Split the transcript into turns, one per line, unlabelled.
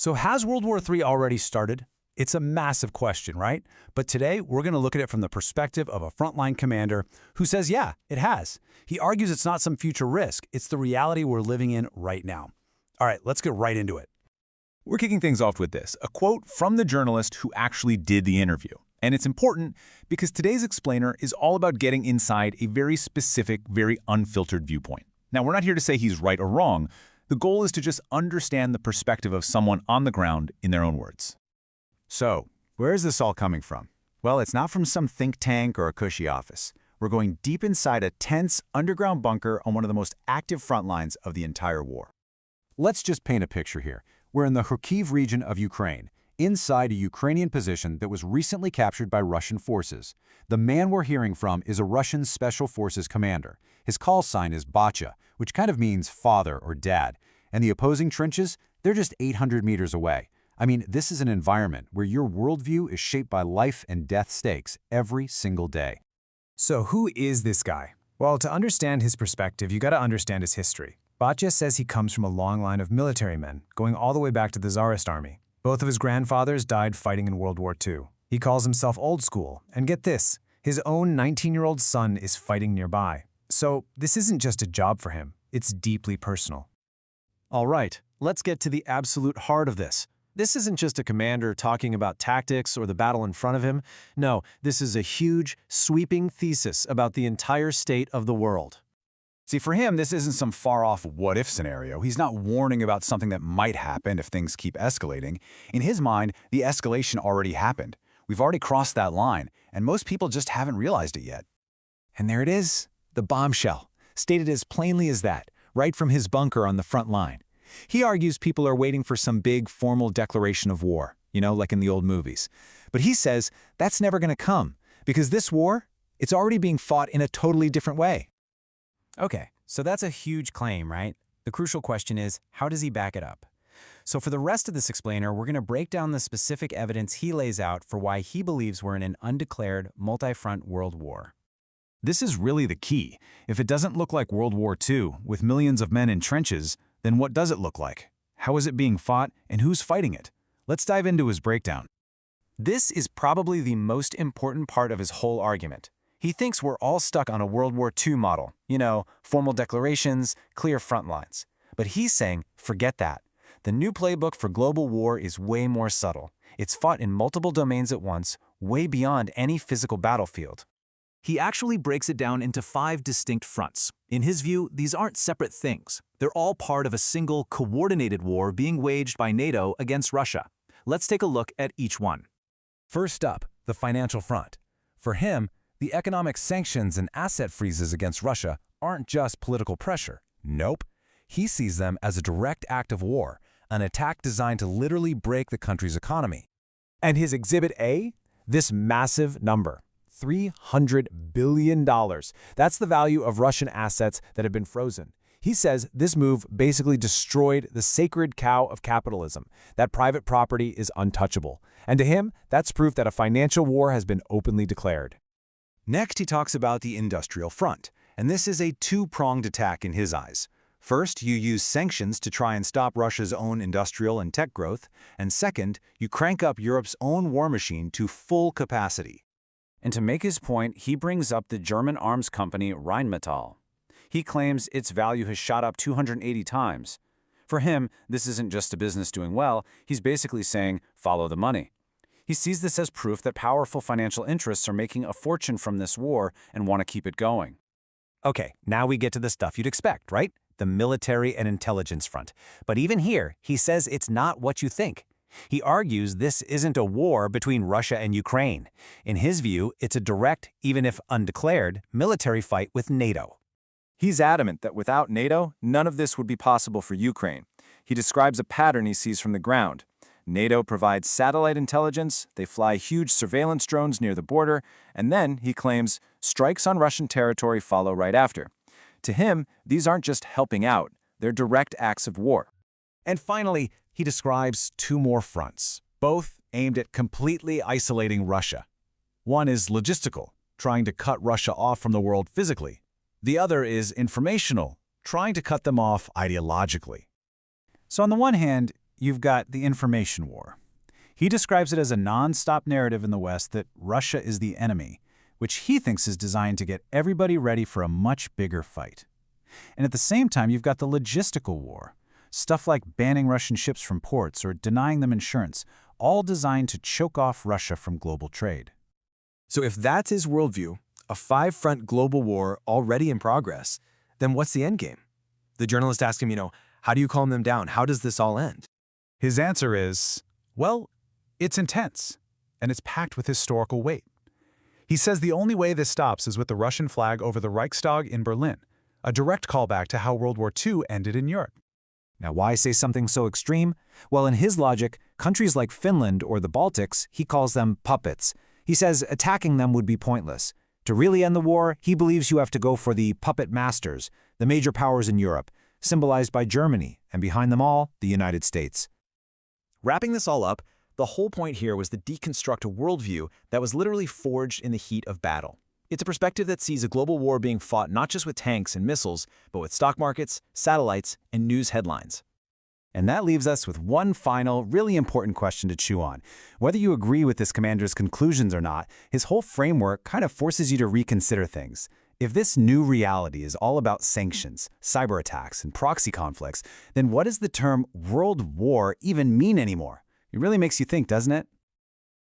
So has World War III already started? It's a massive question, right? But today, we're going to look at it from the perspective of a frontline commander who says, yeah, it has. He argues it's not some future risk, it's the reality we're living in right now. All right, let's get right into it.
We're kicking things off with this, a quote from the journalist who actually did the interview. And it's important because today's explainer is all about getting inside a very specific, very unfiltered viewpoint. Now, we're not here to say he's right or wrong. The goal is to just understand the perspective of someone on the ground in their own words.
So, where is this all coming from? Well, it's not from some think tank or a cushy office. We're going deep inside a tense, underground bunker on one of the most active front lines of the entire war. Let's just paint a picture here. We're in the Kharkiv region of Ukraine, inside a Ukrainian position that was recently captured by Russian forces. The man we're hearing from is a Russian Special Forces commander. His call sign is Bacha, which kind of means father or dad. And the opposing trenches, they're just 800 meters away. I mean, this is an environment where your worldview is shaped by life and death stakes every single day.
So who is this guy? Well, to understand his perspective, you got to understand his history. Bacha says he comes from a long line of military men, going all the way back to the Tsarist army. Both of his grandfathers died fighting in World War II. He calls himself old school, and get this, his own 19-year-old son is fighting nearby. So this isn't just a job for him, it's deeply personal.
All right, let's get to the absolute heart of this. This isn't just a commander talking about tactics or the battle in front of him. No, this is a huge, sweeping thesis about the entire state of the world.
See, for him, this isn't some far-off what-if scenario. He's not warning about something that might happen if things keep escalating. In his mind, the escalation already happened. We've already crossed that line, and most people just haven't realized it yet.
And there it is, the bombshell, stated as plainly as that, right from his bunker on the front line. He argues people are waiting for some big, formal declaration of war, like in the old movies. But he says that's never going to come, because this war, it's already being fought in a totally different way.
Okay, so that's a huge claim, right? The crucial question is, how does he back it up? So for the rest of this explainer, we're going to break down the specific evidence he lays out for why he believes we're in an undeclared, multi-front world war.
This is really the key. If it doesn't look like World War II, with millions of men in trenches, then what does it look like? How is it being fought, and who's fighting it? Let's dive into his breakdown.
This is probably the most important part of his whole argument. He thinks we're all stuck on a World War II model, formal declarations, clear front lines. But he's saying, forget that. The new playbook for global war is way more subtle. It's fought in multiple domains at once, way beyond any physical battlefield.
He actually breaks it down into 5 distinct fronts. In his view, these aren't separate things. They're all part of a single, coordinated war being waged by NATO against Russia. Let's take a look at each one.
First up, the financial front. For him, the economic sanctions and asset freezes against Russia aren't just political pressure. Nope. He sees them as a direct act of war, an attack designed to literally break the country's economy.
And his Exhibit A? This massive number. $300 billion. That's the value of Russian assets that have been frozen. He says this move basically destroyed the sacred cow of capitalism, that private property is untouchable. And to him, that's proof that a financial war has been openly declared.
Next, he talks about the industrial front, and this is a two-pronged attack in his eyes. First, you use sanctions to try and stop Russia's own industrial and tech growth, and second, you crank up Europe's own war machine to full capacity.
And to make his point, he brings up the German arms company Rheinmetall. He claims its value has shot up 280 times. For him, this isn't just a business doing well, he's basically saying, follow the money. He sees this as proof that powerful financial interests are making a fortune from this war and want to keep it going.
Okay, now we get to the stuff you'd expect, right? The military and intelligence front. But even here, he says it's not what you think. He argues this isn't a war between Russia and Ukraine. In his view, it's a direct, even if undeclared, military fight with NATO.
He's adamant that without NATO, none of this would be possible for Ukraine. He describes a pattern he sees from the ground. NATO provides satellite intelligence, they fly huge surveillance drones near the border, and then, he claims, strikes on Russian territory follow right after. To him, these aren't just helping out, they're direct acts of war.
And finally, he describes 2 more fronts, both aimed at completely isolating Russia. One is logistical, trying to cut Russia off from the world physically. The other is informational, trying to cut them off ideologically.
So on the one hand, you've got the information war. He describes it as a non-stop narrative in the West that Russia is the enemy, which he thinks is designed to get everybody ready for a much bigger fight. And at the same time, you've got the logistical war. Stuff like banning Russian ships from ports or denying them insurance, all designed to choke off Russia from global trade.
So if that's his worldview, a five-front global war already in progress, then what's the endgame? The journalist asks him, how do you calm them down? How does this all end?
His answer is, well, it's intense, and it's packed with historical weight. He says the only way this stops is with the Russian flag over the Reichstag in Berlin, a direct callback to how World War II ended in Europe.
Now, why say something so extreme? Well, in his logic, countries like Finland or the Baltics, he calls them puppets. He says attacking them would be pointless. To really end the war, he believes you have to go for the puppet masters, the major powers in Europe, symbolized by Germany, and behind them all, the United States.
Wrapping this all up, the whole point here was to deconstruct a worldview that was literally forged in the heat of battle. It's a perspective that sees a global war being fought not just with tanks and missiles, but with stock markets, satellites, and news headlines.
And that leaves us with one final, really important question to chew on. Whether you agree with this commander's conclusions or not, his whole framework kind of forces you to reconsider things. If this new reality is all about sanctions, cyber attacks, and proxy conflicts, then what does the term world war even mean anymore? It really makes you think, doesn't it?